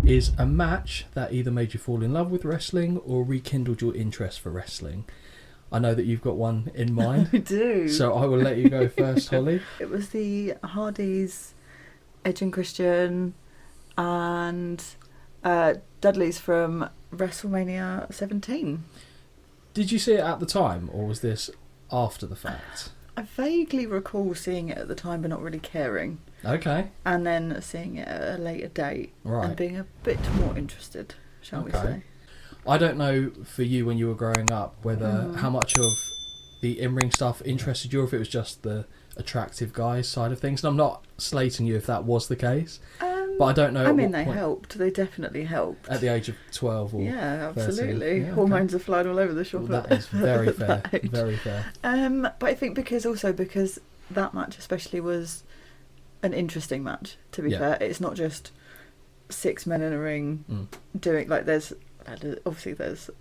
is a match that either made you fall in love with wrestling or rekindled your interest for wrestling. I know that you've got one in mind. I do. So I will let you go first, Holly. It was the Hardys, Edge and Christian, and Dudley's from WrestleMania 17. Did you see it at the time, or was this after the fact? I vaguely recall seeing it at the time but not really caring. Okay. And then seeing it at a later date Right. and being a bit more interested, shall we say. I don't know for you when you were growing up whether how much of the in-ring stuff interested you or if it was just the attractive guys side of things. And I'm not slating you if that was the case. But I don't know. I mean, they helped. They definitely helped. At the age of 12 or yeah, 13. absolutely. Yeah, okay. Hormones are flying all over the shop. Well, that is very fair. Very fair. But I think because that match especially was an interesting match, to be fair. It's not just 6 men in a ring doing, like, there's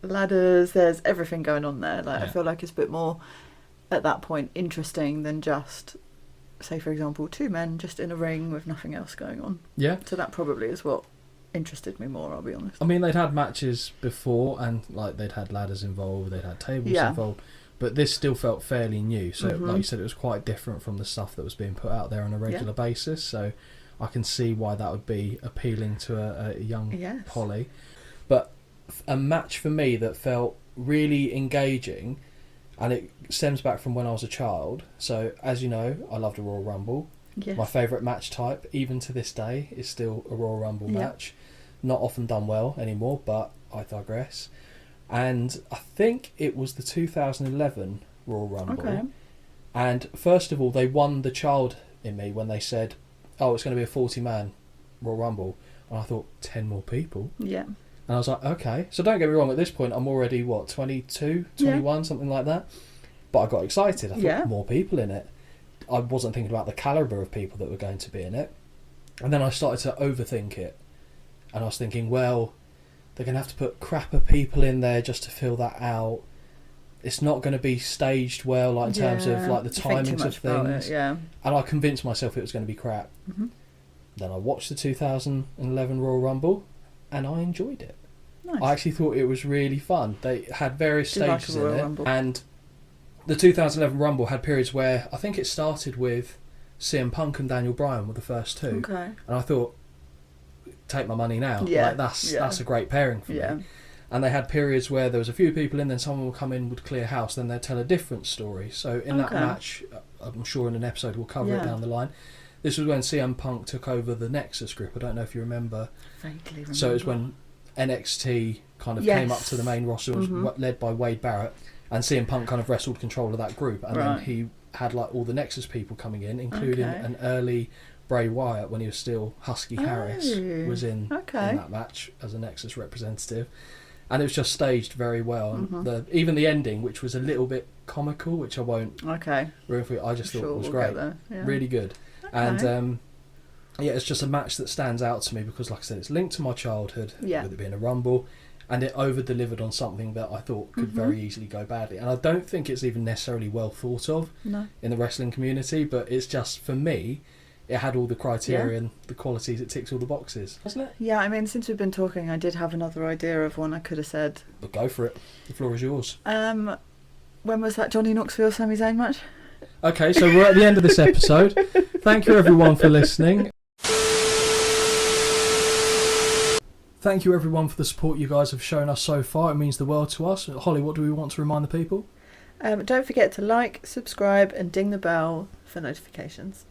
ladders, there's everything going on there. Like, I feel like it's a bit more, at that point, interesting than just, say, for example, 2 men just in a ring with nothing else going on. Yeah. So that probably is what interested me more, I'll be honest. I mean, they'd had matches before and, like, they'd had ladders involved, they'd had tables involved. But this still felt fairly new. So, like you said, it was quite different from the stuff that was being put out there on a regular basis. So I can see why that would be appealing to a young Polly. But a match for me that felt really engaging, and it stems back from when I was a child. So, as you know, I loved a Royal Rumble. Yes. My favourite match type, even to this day, is still a Royal Rumble match. Not often done well anymore, but I digress. And I think it was the 2011 Royal Rumble. Okay. And first of all, they won the child in me when they said, oh, it's going to be a 40-man Royal Rumble. And I thought, 10 more people? Yeah. And I was like, okay. So don't get me wrong, at this point, I'm already, 22, 21, something like that. But I got excited. I thought, more people in it. I wasn't thinking about the calibre of people that were going to be in it. And then I started to overthink it. And I was thinking, well, they're going to have to put crapper people in there just to fill that out. It's not going to be staged well, like in terms of like the timings of things. And I convinced myself it was going to be crap. Then I watched the 2011 Royal Rumble, and I enjoyed it. Nice. I actually thought it was really fun. They had various stages in it, Rumble. and the 2011 Rumble had periods where I think it started with CM Punk and Daniel Bryan were the first two, and I thought, take my money now. Like that's a great pairing for me. And they had periods where there was a few people in, then someone would come in, would clear house, then they'd tell a different story. So in that match, I'm sure in an episode we'll cover it down the line. This was when CM Punk took over the Nexus group. I don't know if you remember. Vaguely remember. So it was when NXT kind of came up to the main roster, was led by Wade Barrett, and CM Punk kind of wrestled control of that group. And then he had like all the Nexus people coming in, including an early Bray Wyatt when he was still Husky Harris was in that match as a Nexus representative. And it was just staged very well. And even the ending, which was a little bit comical, which I won't ruin for you, I just thought it was great. Really good. And it's just a match that stands out to me because, like I said, it's linked to my childhood with it being a Rumble, and it over-delivered on something that I thought could very easily go badly. And I don't think it's even necessarily well thought of in the wrestling community, but it's just, for me, it had all the criteria and the qualities, it ticks all the boxes, doesn't it? Yeah, I mean, since we've been talking, I did have another idea of one I could have said. But go for it. The floor is yours. When was that Johnny Knoxville Sami Zayn match? Okay, so we're at the end of this episode. Thank you everyone for listening. Thank you everyone for the support you guys have shown us so far. It means the world to us. Holly, what do we want to remind the people? Don't forget to like, subscribe and ding the bell for notifications.